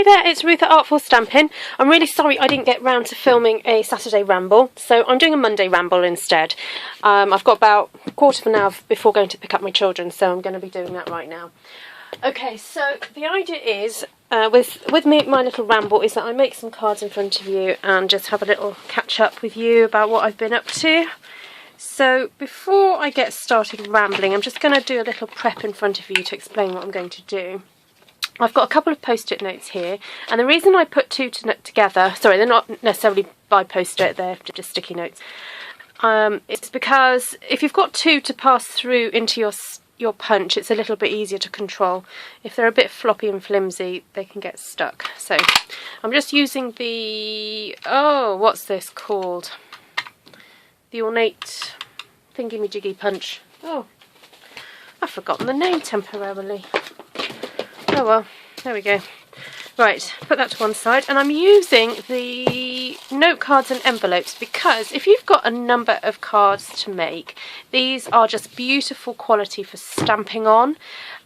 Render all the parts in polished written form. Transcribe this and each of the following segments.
Hi there, it's Ruth at Artful Stampin. I'm really sorry I didn't get round to filming a Saturday ramble, so I'm doing a Monday ramble instead. I've got about a quarter of an hour before going to pick up my children, so I'm going to be doing that right now. Okay, so the idea is, with me, my little ramble, is that I make some cards in front of you and just have a little catch up with you about what I've been up to. So before I get started rambling, I'm just going to do a little prep in front of you to explain what I'm going to do. I've got a couple of post-it notes here, and the reason I put two together, sorry, they're not necessarily by post-it, they're just sticky notes, it's because if you've got two to pass through into your punch, it's a little bit easier to control. If they're a bit floppy and flimsy, they can get stuck. So I'm just using the, what's this called? The Ornate Thingy-me-jiggy punch. Oh, I've forgotten the name temporarily. Oh well, there we go. Right, put that to one side, and I'm using the note cards and envelopes because if you've got a number of cards to make, these are just beautiful quality for stamping on,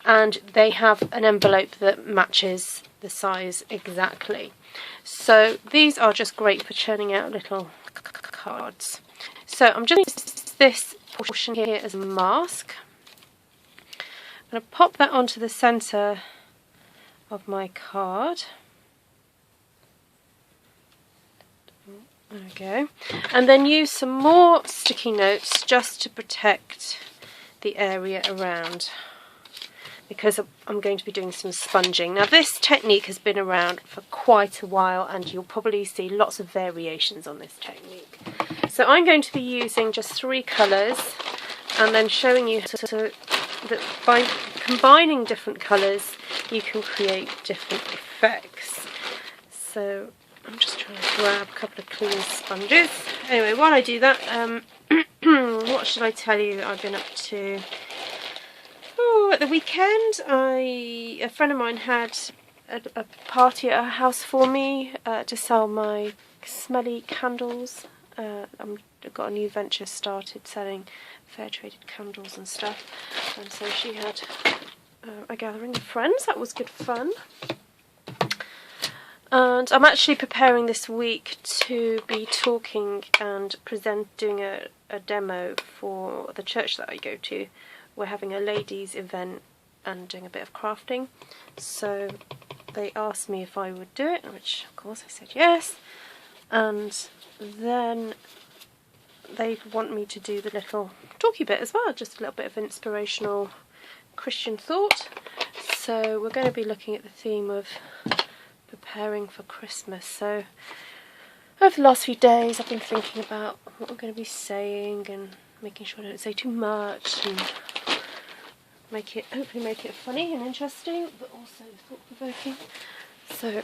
and they have an envelope that matches the size exactly. So these are just great for churning out little cards. So I'm just using this portion here as a mask. I'm going to pop that onto the centre of my card. There we go. And then use some more sticky notes just to protect the area around, because I'm going to be doing some sponging. Now this technique has been around for quite a while, and you'll probably see lots of variations on this technique. So I'm going to be using just 3 colours and then showing you that by combining different colours you can create different effects. So I'm just trying to grab a couple of clean sponges. Anyway, while I do that, what should I tell you that I've been up to? Oh, at the weekend, a friend of mine had a party at her house for me to sell my smelly candles. I've got a new venture started selling fair traded candles and stuff, and so she had a gathering of friends. That was good fun. And I'm actually preparing this week to be talking and doing a demo for the church that I go to. We're having a ladies event and doing a bit of crafting, so they asked me if I would do it, which of course I said yes. And then they want me to do the little talky bit as well, just a little bit of inspirational Christian thought. So we're going to be looking at the theme of preparing for Christmas. So over the last few days I've been thinking about what I'm going to be saying and making sure I don't say too much, and hopefully make it funny and interesting, but also thought-provoking. So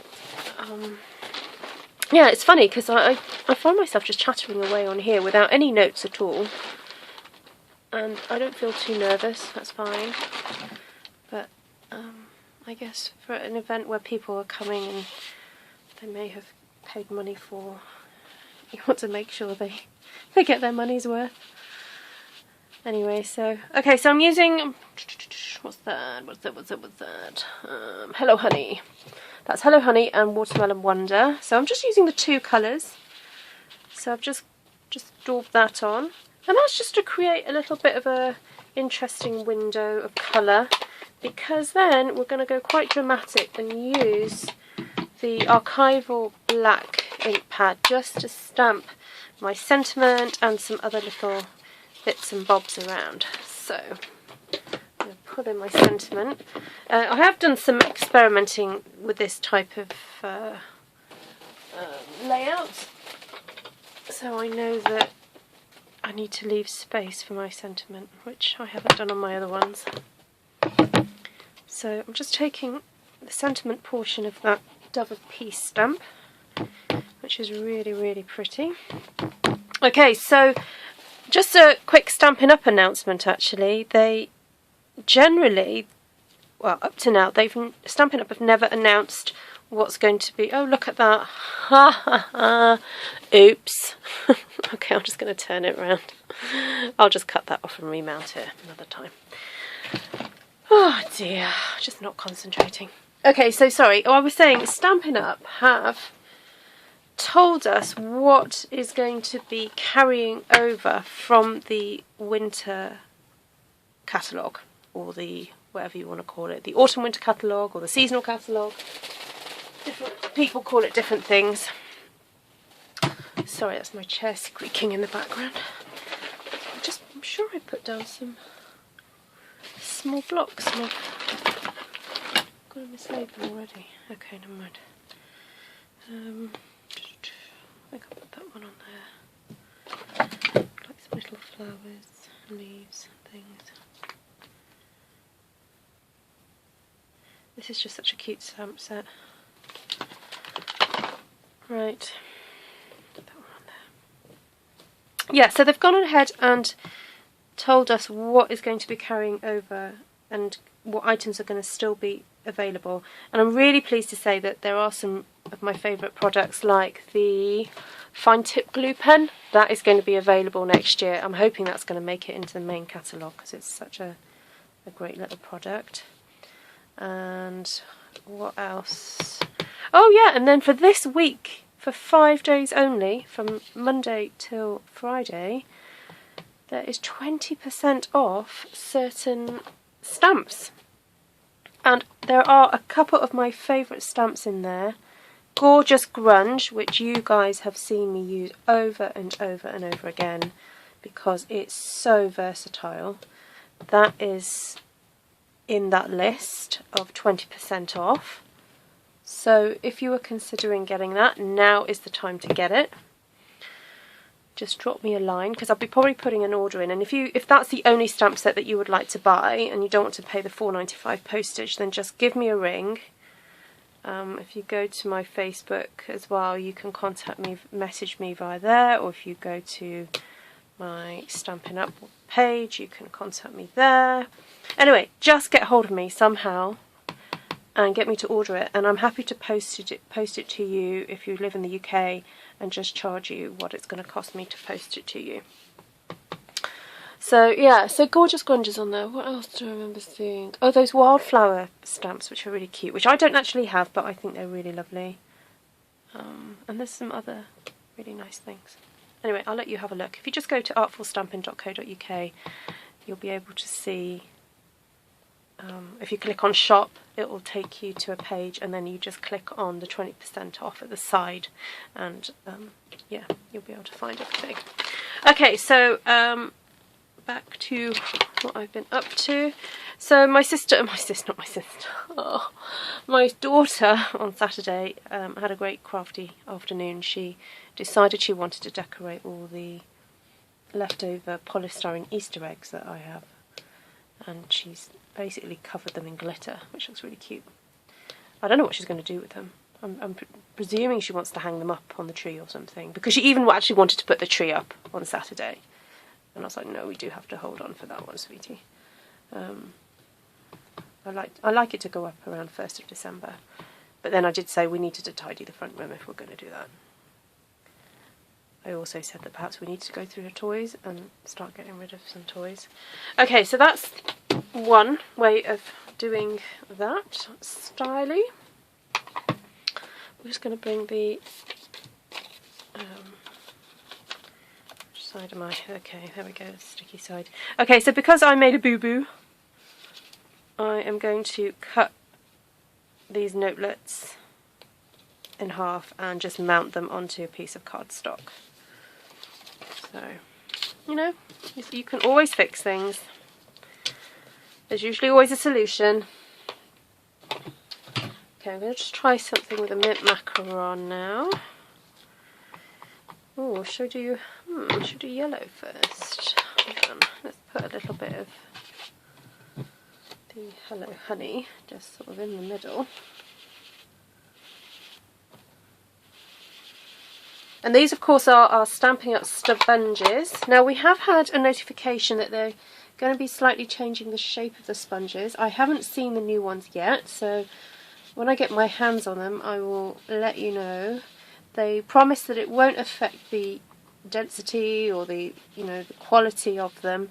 yeah, it's funny because I find myself just chattering away on here without any notes at all, and I don't feel too nervous. That's fine. But I guess for an event where people are coming and they may have paid money for, you want to make sure they get their money's worth. Anyway, so okay, so I'm using, what's that? Hello Honey. That's Hello Honey and Watermelon Wonder. So I'm just using the 2 colours. So I've just daubed that on. And that's just to create a little bit of a interesting window of colour, because then we're going to go quite dramatic and use the archival black ink pad just to stamp my sentiment and some other little bits and bobs around. So I'm going to put in my sentiment. I have done some experimenting with this type of layout, so I know that I need to leave space for my sentiment, which I haven't done on my other ones. So I'm just taking the sentiment portion of that Dove of Peace stamp, which is really, really pretty. Okay, so just a quick Stampin' Up announcement actually. They generally, well, up to now, Stampin' Up have never announced what's going to be. Oh, look at that. Ha ha ha. Oops. Okay, I'm just going to turn it around. I'll just cut that off and remount it another time. Oh dear, just not concentrating. Okay, so sorry. Oh, I was saying Stampin' Up have told us what is going to be carrying over from the winter catalogue, or the whatever you want to call it, the autumn winter catalogue or the seasonal catalogue. Different people call it different things. Sorry, that's my chair squeaking in the background. I'm sure I put down some small blocks. I've got a mislaid them already. Okay, never mind. I think I'll put that one on there. Like some little flowers, leaves, things. This is just such a cute stamp set. Right. Put that one on there. Yeah, so they've gone ahead and told us what is going to be carrying over and what items are going to still be available. And I'm really pleased to say that there are some of my favourite products, like the fine tip glue pen. That is going to be available next year. I'm hoping that's going to make it into the main catalogue because it's such a great little product. And what else? Oh yeah, and then for this week, for 5 days only, from Monday till Friday, there is 20% off certain stamps. And there are a couple of my favourite stamps in there. Gorgeous Grunge, which you guys have seen me use over and over and over again because it's so versatile. That is in that list of 20% off. So if you were considering getting that, now is the time to get it. Just drop me a line because I'll be probably putting an order in, and if that's the only stamp set that you would like to buy and you don't want to pay the £4.95 postage, then just give me a ring. If you go to my Facebook as well, you can contact me, message me via there, or if you go to my Stampin' Up page, you can contact me there. Anyway, just get hold of me somehow and get me to order it, and I'm happy to post it to you if you live in the UK, and just charge you what it's going to cost me to post it to you. So yeah, so Gorgeous Grunge is on there. What else do I remember seeing? Oh, those wildflower stamps, which are really cute, which I don't actually have, but I think they're really lovely. And there's some other really nice things. Anyway, I'll let you have a look. If you just go to artfulstampin.co.uk, you'll be able to see. If you click on shop, it will take you to a page, and then you just click on the 20% off at the side, and yeah, you'll be able to find everything. Okay, so back to what I've been up to. So my daughter on Saturday had a great crafty afternoon. She decided she wanted to decorate all the leftover polystyrene Easter eggs that I have, and she's basically covered them in glitter, which looks really cute. I don't know what she's going to do with them. I'm presuming she wants to hang them up on the tree or something, because she even actually wanted to put the tree up on Saturday. And I was like, no, we do have to hold on for that one, sweetie. I like it to go up around 1st of December. But then I did say we needed to tidy the front room if we're going to do that. I also said that perhaps we need to go through her toys and start getting rid of some toys. Okay, so that's one way of doing that styly. I'm just going to bring the which side am I? Okay, there we go, sticky side. Okay, so because I made a boo-boo, I am going to cut these notelets in half and just mount them onto a piece of cardstock. So, you know, you can always fix things. There's usually always a solution. Okay, I'm going to just try something with a mint macaron now. Oh, should we do yellow first? Hold on, let's put a little bit of the Hello Honey just sort of in the middle. And these, of course, are our Stampin' Up sponges. Now, we have had a notification that they're going to be slightly changing the shape of the sponges. I haven't seen the new ones yet, so when I get my hands on them, I will let you know. They promise that it won't affect the density or the quality of them,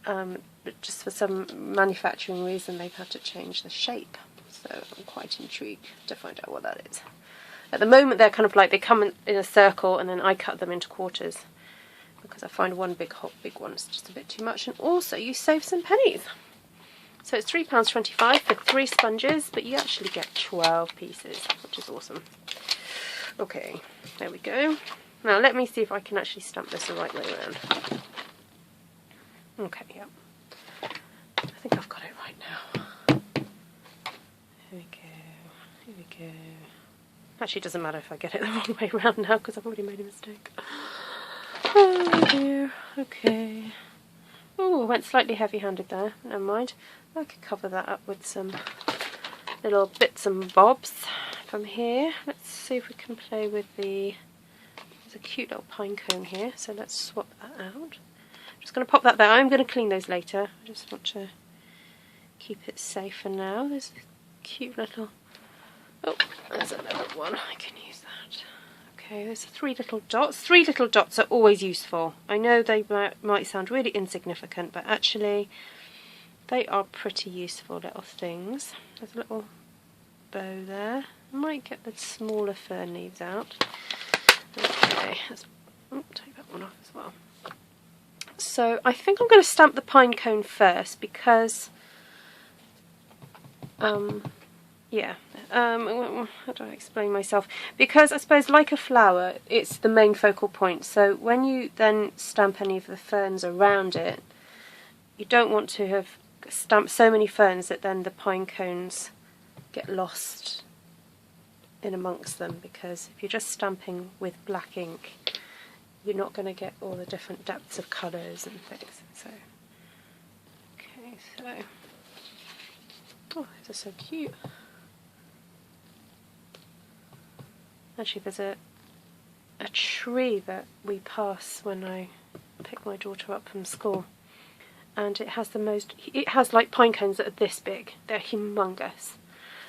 but just for some manufacturing reason, they've had to change the shape. So I'm quite intrigued to find out what that is. At the moment they're kind of like, they come in a circle and then I cut them into quarters because I find one big one is just a bit too much, and also you save some pennies. So it's £3.25 for 3 sponges, but you actually get 12 pieces, which is awesome. Okay, there we go. Now let me see if I can actually stamp this the right way around. Okay, yep. I think I've got it right now. Here we go, here we go. Actually, it doesn't matter if I get it the wrong way around now because I've already made a mistake. Oh dear, okay. Oh, I went slightly heavy-handed there, never mind. I could cover that up with some little bits and bobs from here. Let's see if we can play with there's a cute little pine cone here, so let's swap that out. I'm just going to pop that there. I'm going to clean those later. I just want to keep it safe for now. There's a cute little... Oh, there's another one. I can use that. Okay, there's 3 little dots. 3 little dots are always useful. I know they might sound really insignificant, but actually they are pretty useful little things. There's a little bow there. I might get the smaller fern leaves out. Okay, let's take that one off as well. So I think I'm going to stamp the pine cone first because, yeah, how do I explain myself? Because I suppose like a flower, it's the main focal point. So when you then stamp any of the ferns around it, you don't want to have stamped so many ferns that then the pine cones get lost in amongst them, because if you're just stamping with black ink, you're not going to get all the different depths of colours and things. So, okay, so, oh, these are so cute. Actually, there's a tree that we pass when I pick my daughter up from school, and it has like pine cones that are this big. They're humongous,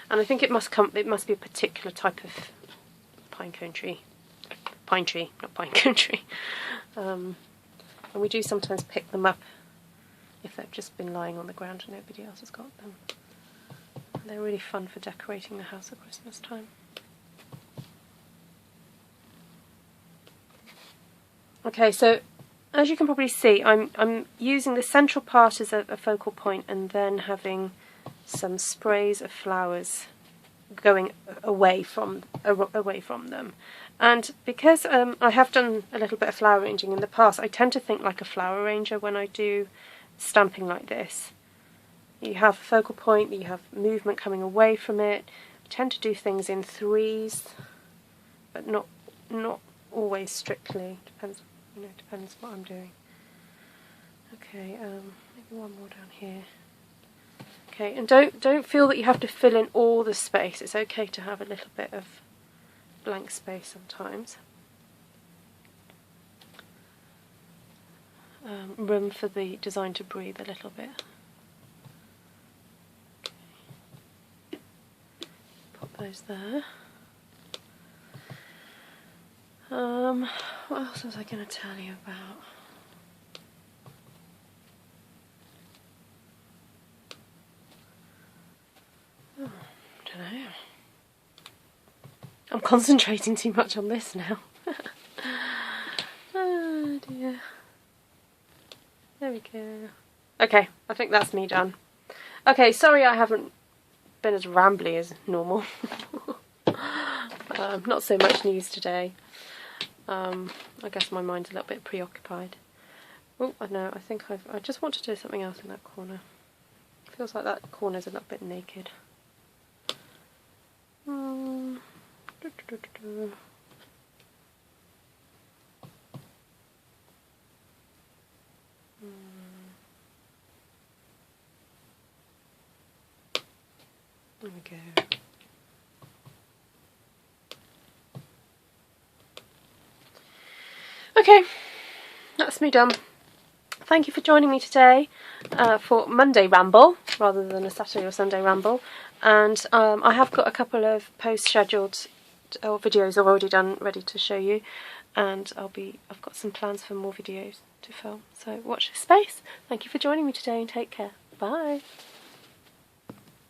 and I think it must be a particular type of pine tree, not pine cone tree. And we do sometimes pick them up if they've just been lying on the ground and nobody else has got them. And they're really fun for decorating the house at Christmas time. Okay, so as you can probably see, I'm using the central part as a focal point, and then having some sprays of flowers going away from them. And because I have done a little bit of flower arranging in the past, I tend to think like a flower arranger when I do stamping like this. You have a focal point, you have movement coming away from it. I tend to do things in 3s, but not always strictly. Depends what I'm doing. Okay, maybe one more down here. Okay, and don't feel that you have to fill in all the space. It's okay to have a little bit of blank space sometimes. Room for the design to breathe a little bit. Okay. Pop those there. What else was I going to tell you about? Oh, I don't know. I'm concentrating too much on this now. Oh dear. There we go. Okay, I think that's me done. Okay, sorry I haven't been as rambly as normal. Not so much news today. I guess my mind's a little bit preoccupied. Oh, I know, I think I just want to do something else in that corner. Feels like that corner's a little bit naked. There we go. Okay, that's me done. Thank you for joining me today for Monday Ramble rather than a Saturday or Sunday Ramble. And I have got a couple of post-scheduled videos I've already done ready to show you, and I've got some plans for more videos to film. So watch this space. Thank you for joining me today and take care. Bye.